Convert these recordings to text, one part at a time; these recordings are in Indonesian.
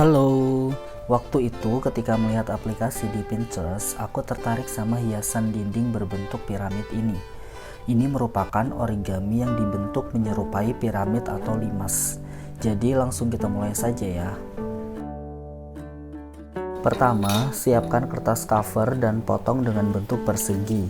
Halo, waktu itu ketika melihat aplikasi di Pinterest, aku tertarik sama hiasan dinding berbentuk piramid ini. Ini merupakan origami yang dibentuk menyerupai piramid atau limas. Jadi langsung kita mulai saja ya. Pertama, siapkan kertas cover dan potong dengan bentuk persegi.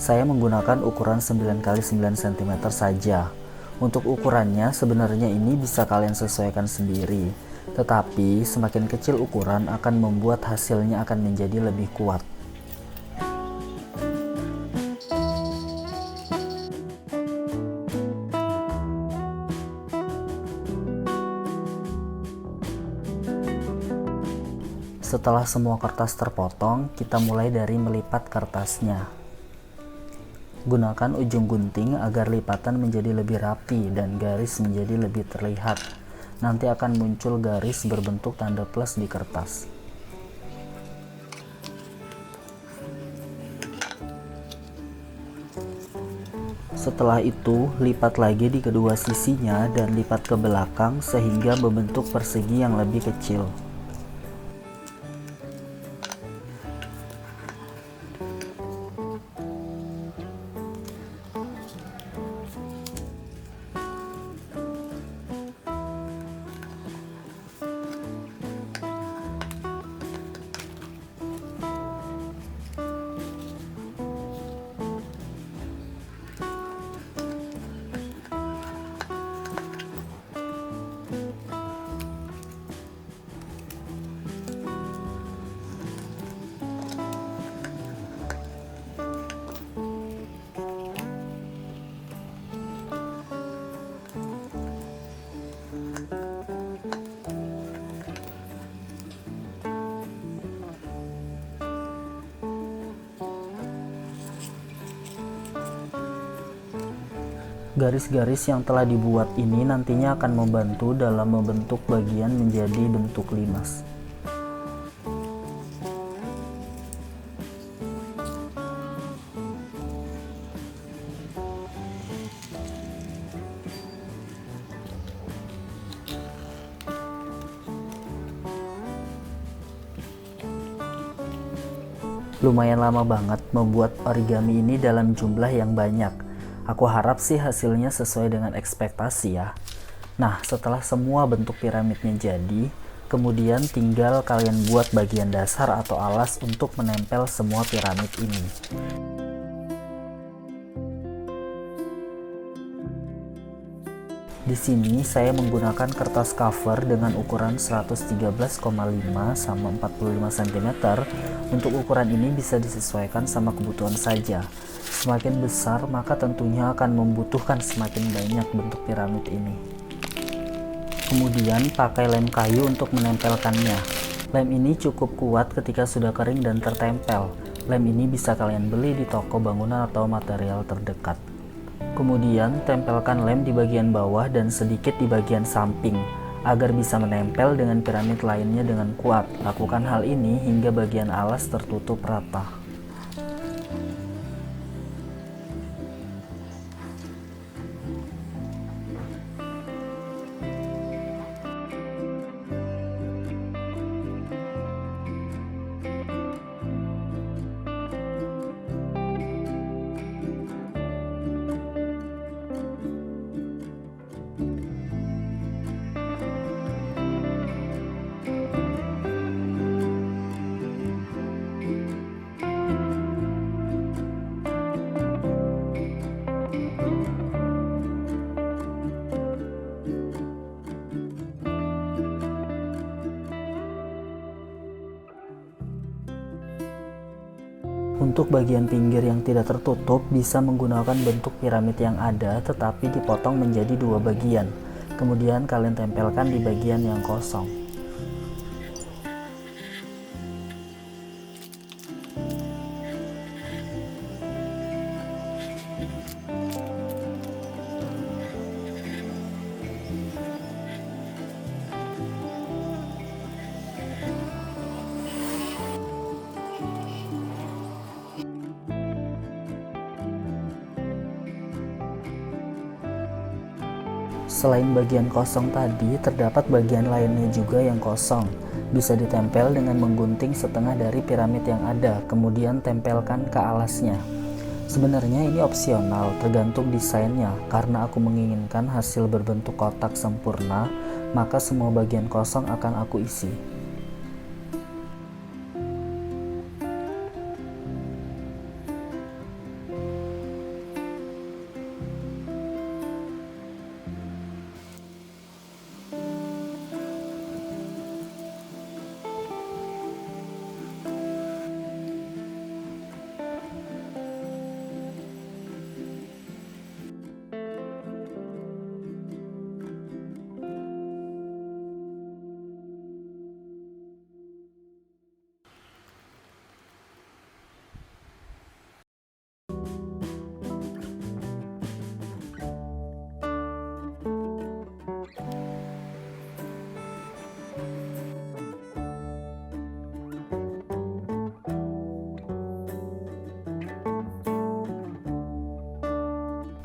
Saya menggunakan ukuran 9x9 cm saja. Untuk ukurannya sebenarnya ini bisa kalian sesuaikan sendiri. Tetapi semakin kecil ukuran akan membuat hasilnya akan menjadi lebih kuat. Setelah semua kertas terpotong, kita mulai dari melipat kertasnya. Gunakan ujung gunting agar lipatan menjadi lebih rapi dan garis menjadi lebih terlihat. Nanti akan muncul garis berbentuk tanda plus di kertas. Setelah itu, lipat lagi di kedua sisinya dan lipat ke belakang sehingga membentuk persegi yang lebih kecil. Garis-garis yang telah dibuat ini nantinya akan membantu dalam membentuk bagian menjadi bentuk limas. Lumayan lama banget membuat origami ini dalam jumlah yang banyak. Aku harap sih hasilnya sesuai dengan ekspektasi ya. Nah, setelah semua bentuk piramidnya jadi, kemudian tinggal kalian buat bagian dasar atau alas untuk menempel semua piramid ini. Di sini saya menggunakan kertas cover dengan ukuran 113,5 sama 45 cm. Untuk ukuran ini bisa disesuaikan sama kebutuhan saja. Semakin besar maka tentunya akan membutuhkan semakin banyak bentuk piramid ini. Kemudian pakai lem kayu untuk menempelkannya. Lem ini cukup kuat ketika sudah kering dan tertempel. Lem ini bisa kalian beli di toko bangunan atau material terdekat. Kemudian tempelkan lem di bagian bawah dan sedikit di bagian samping agar bisa menempel dengan piramid lainnya dengan kuat. Lakukan hal ini hingga bagian alas tertutup rata. Untuk bagian pinggir yang tidak tertutup bisa menggunakan bentuk piramid yang ada tetapi dipotong menjadi dua bagian. Kemudian kalian tempelkan di bagian yang kosong. Selain bagian kosong tadi, terdapat bagian lainnya juga yang kosong. Bisa ditempel dengan menggunting setengah dari piramid yang ada, kemudian tempelkan ke alasnya. Sebenarnya ini opsional, tergantung desainnya. Karena aku menginginkan hasil berbentuk kotak sempurna, maka semua bagian kosong akan aku isi.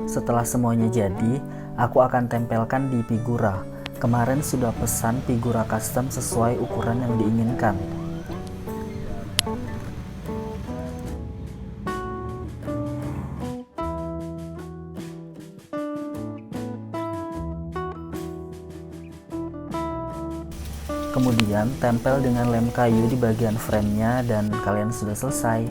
Setelah semuanya jadi, aku akan tempelkan di figura. Kemarin sudah pesan figura custom sesuai ukuran yang diinginkan. Kemudian tempel dengan lem kayu di bagian framenya dan kalian sudah selesai.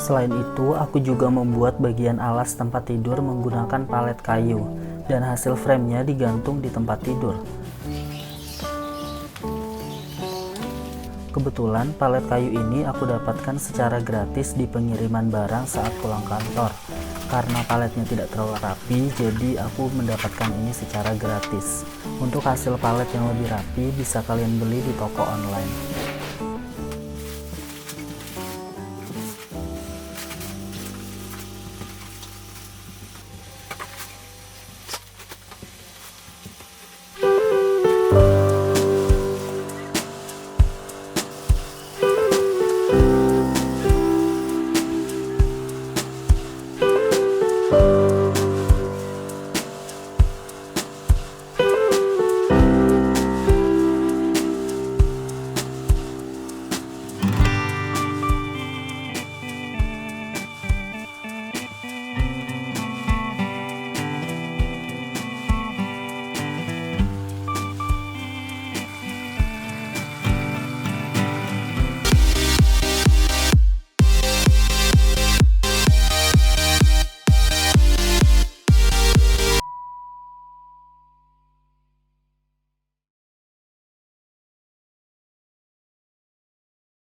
Selain itu, aku juga membuat bagian alas tempat tidur menggunakan palet kayu, dan hasil framenya digantung di tempat tidur. Kebetulan palet kayu ini aku dapatkan secara gratis di pengiriman barang saat pulang kantor. Karena paletnya tidak terlalu rapi, jadi aku mendapatkan ini secara gratis. Untuk hasil palet yang lebih rapi, bisa kalian beli di toko online.